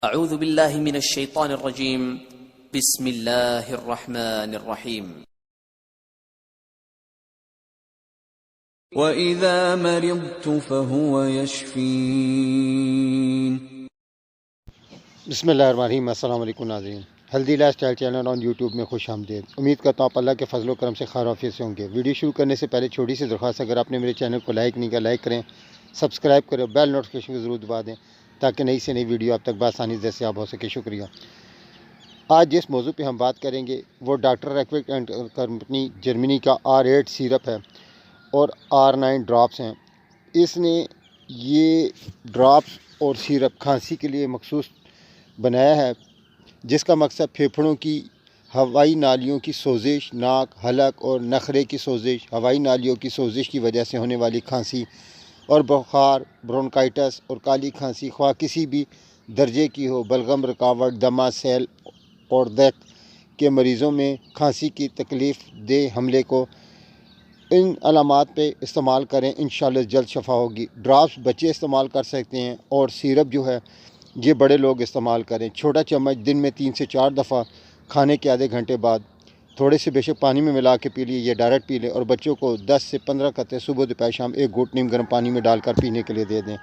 اعوذ باللہ من الشیطان الرجیم بسم اللہ الرحمن الرحیم وَإِذَا مَرِضْتُ فَهُوَ يَشْفِينِ۔ بسم اللہ الرحمن الرحیم۔ السلام علیکم ناظرین، healthy life style channel on YouTube میں خوش آمدید۔ امید کرتا ہوں آپ اللہ کے فضل و کرم سے خیر وعافیت سے ہوں گے۔ ویڈیو شروع کرنے سے پہلے چھوٹی سی درخواست، اگر آپ نے میرے چینل کو لائک نہیں کیا لائک کریں، سبسکرائب کریں، بیل نوٹیفیکیشن کو ضرور دبا دیں تاکہ نئی سے نئی ویڈیو آپ تک بآسانی دستیاب ہو سکے۔ شکریہ۔ آج جس موضوع پہ ہم بات کریں گے وہ ڈاکٹر ریکویٹ اینڈ کمپنی جرمنی کا R8 سیرپ ہے اور R9 ڈراپس ہیں۔ اس نے یہ ڈراپس اور سیرپ کھانسی کے لیے مخصوص بنایا ہے، جس کا مقصد پھیپھڑوں کی ہوائی نالیوں کی سوزش، ناک، حلق اور نخرے کی سوزش، ہوائی نالیوں کی سوزش کی وجہ سے ہونے والی کھانسی اور بخار، برونکائٹس اور کالی کھانسی خواہ کسی بھی درجے کی ہو، بلغم، رکاوٹ، دمہ، سیل اور دق کے مریضوں میں کھانسی کی تکلیف دہ حملے کو ان علامات پہ استعمال کریں، انشاءاللہ جلد شفا ہوگی۔ ڈراپس بچے استعمال کر سکتے ہیں اور سیرپ جو ہے یہ بڑے لوگ استعمال کریں۔ چھوٹا چمچ دن میں 3 سے 4 دفعہ کھانے کے آدھے گھنٹے بعد تھوڑے سے بیشک پانی میں ملا کے پی لیے، یہ ڈائریکٹ پی لیں، اور بچوں کو 10 سے 15 قطرے صبح دوپہر شام 1 گھونٹ نیم گرم پانی میں ڈال کر پینے کے لیے دے دیں۔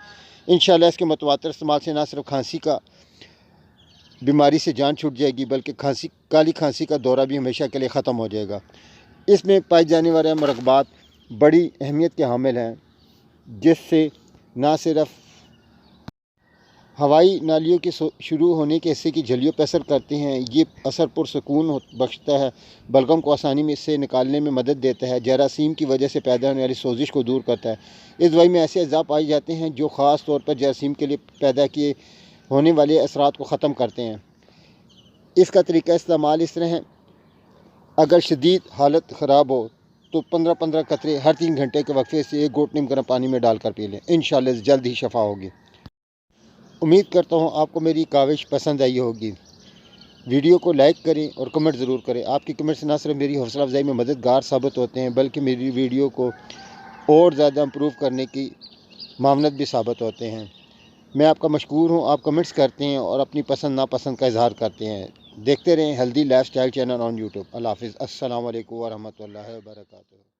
انشاءاللہ اس کے متواتر استعمال سے نہ صرف کھانسی کا بیماری سے جان چھوٹ جائے گی بلکہ کالی کھانسی کا دورہ بھی ہمیشہ کے لیے ختم ہو جائے گا۔ اس میں پائی جانے والے مرکبات بڑی اہمیت کے حامل ہیں، جس سے نہ صرف ہوائی نالیوں کے شروع ہونے کے حصے کی جھلیوں پر اثر کرتے ہیں، یہ اثر پرسکون بخشتا ہے، بلغم کو آسانی میں اس سے نکالنے میں مدد دیتا ہے، جراثیم کی وجہ سے پیدا ہونے والی سوزش کو دور کرتا ہے۔ اس دوائی میں ایسے اجزاء پائے جاتے ہیں جو خاص طور پر جراثیم کے لیے پیدا کیے ہونے والے اثرات کو ختم کرتے ہیں۔ اس کا طریقہ استعمال اس طرح ہے: اگر شدید حالت خراب ہو تو 15 قطرے ہر 3 گھنٹے کے وقفے سے 1 گھونٹ نیم گرم پانی میں ڈال کر پی لیں، انشاءاللہ جلد ہی شفا ہوگی۔ امید کرتا ہوں آپ کو میری کاوش پسند آئی ہوگی۔ ویڈیو کو لائک کریں اور کمنٹ ضرور کریں۔ آپ کی کمنٹس نہ صرف میری حوصلہ افزائی میں مددگار ثابت ہوتے ہیں بلکہ میری ویڈیو کو اور زیادہ امپروو کرنے کی معاونت بھی ثابت ہوتے ہیں۔ میں آپ کا مشکور ہوں، آپ کمنٹس کرتے ہیں اور اپنی پسند ناپسند کا اظہار کرتے ہیں۔ دیکھتے رہیں healthy life style channel on YouTube. اللہ حافظ۔ السلام علیکم ورحمۃ اللہ وبرکاتہ۔